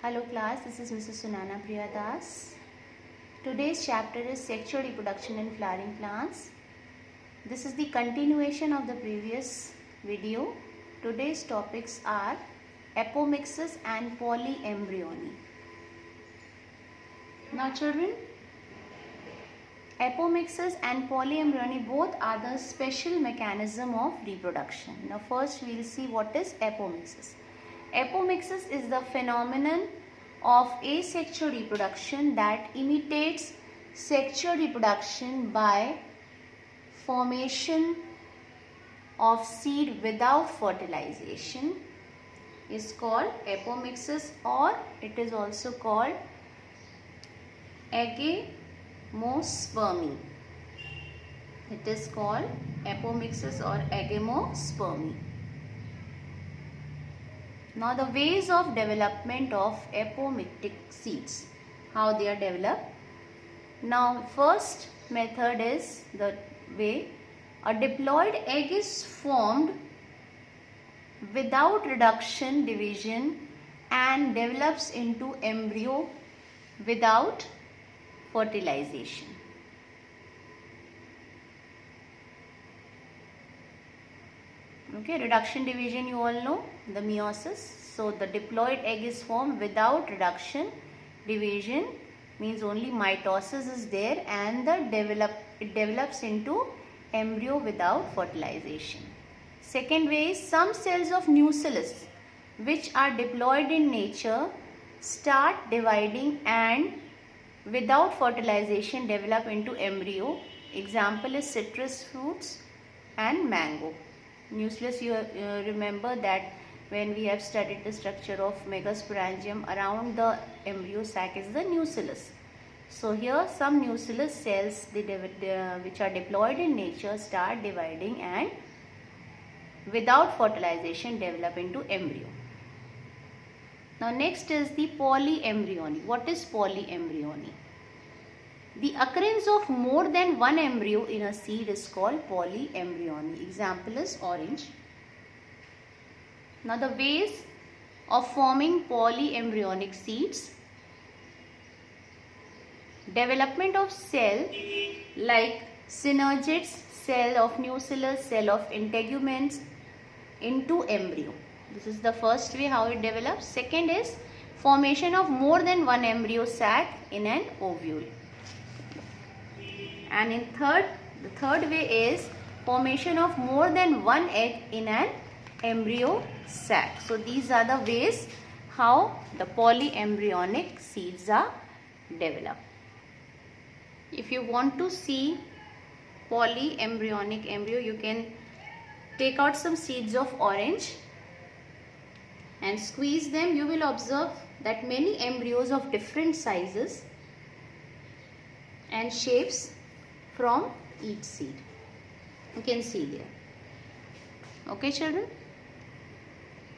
Hello class, this is Mrs. Sunana Priyadas. Today's chapter is sexual reproduction in flowering plants. This is the continuation of the previous video. Today's topics are apomixis and polyembryony. Now children, apomixis and polyembryony both are the special mechanism of reproduction. Now first we will see what is apomixis. Apomixis is the phenomenon of asexual reproduction that imitates sexual reproduction by formation of seed without fertilization is called apomixis, or it is also called agamospermy. It is called apomixis or agamospermy. Now the ways of development of apomictic seeds, how they are developed. Now first method is the way a diploid egg is formed without reduction division and develops into embryo without fertilization. Okay, reduction division you all know, the meiosis. So the diploid egg is formed without reduction division, means only mitosis is there, and it develops into embryo without fertilization. Second way is some cells of nucellus which are diploid in nature start dividing and without fertilization develop into embryo. Example is citrus fruits and mango. Nucellus, you remember that when we have studied the structure of megasporangium, around the embryo sac is the nucellus. So here some nucellus cells which are diploid in nature start dividing and without fertilization develop into embryo. Now next is the polyembryony. What is polyembryony? The occurrence of more than one embryo in a seed is called polyembryony. Example is orange. Now the ways of forming polyembryonic seeds. Development of cell like synergids, cell of nucellus, cell of integuments into embryo. This is the first way how it develops. Second is formation of more than one embryo sac in an ovule. And in the third way is formation of more than one egg in an embryo sac. So these are the ways how the polyembryonic seeds are developed. If you want to see polyembryonic embryo, you can take out some seeds of orange and squeeze them. You will observe that many embryos of different sizes and shapes from each seed. You can see there. Okay children.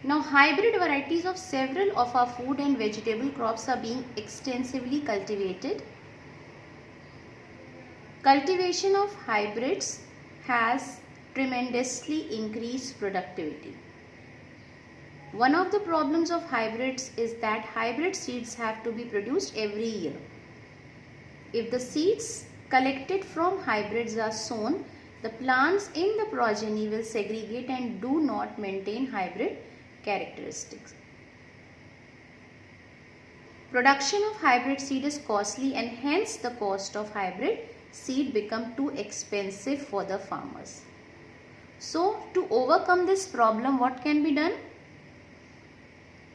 Now hybrid varieties of several of our food and vegetable crops are being extensively cultivated. Cultivation of hybrids has tremendously increased productivity. One of the problems of hybrids is that hybrid seeds have to be produced every year. If the seeds collected from hybrids are sown, the plants in the progeny will segregate and do not maintain hybrid characteristics. Production of hybrid seed is costly, and hence the cost of hybrid seed become too expensive for the farmers. So to overcome this problem, what can be done?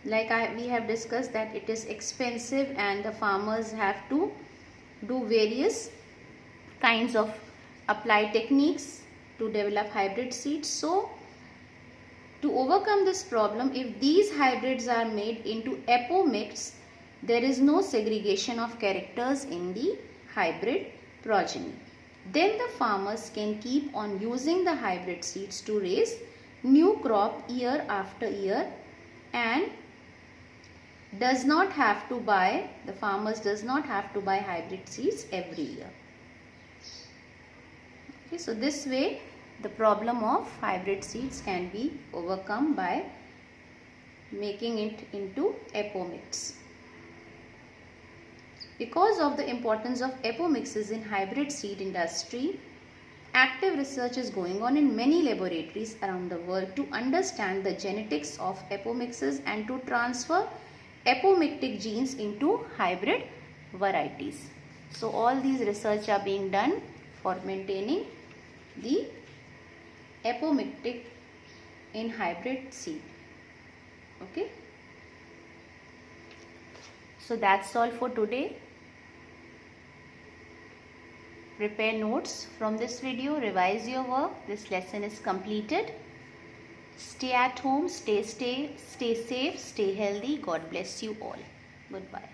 Like we have discussed that it is expensive and the farmers have to do various kinds of applied techniques to develop hybrid seeds. So to overcome this problem, if these hybrids are made into apomixed, there is no segregation of characters in the hybrid progeny. Then the farmers can keep on using the hybrid seeds to raise new crop year after year, and the farmers does not have to buy hybrid seeds every year. Okay, so this way the problem of hybrid seeds can be overcome by making it into apomixed. Because of the importance of apomixes in hybrid seed industry, active research is going on in many laboratories around the world to understand the genetics of apomixes and to transfer apomictic genes into hybrid varieties. So all these research are being done for maintaining the apomictic in hybrid seed. Okay. So that's all for today. Prepare notes from this video, revise your work. This lesson is completed. Stay at home, stay safe, stay healthy. God bless you all. Goodbye.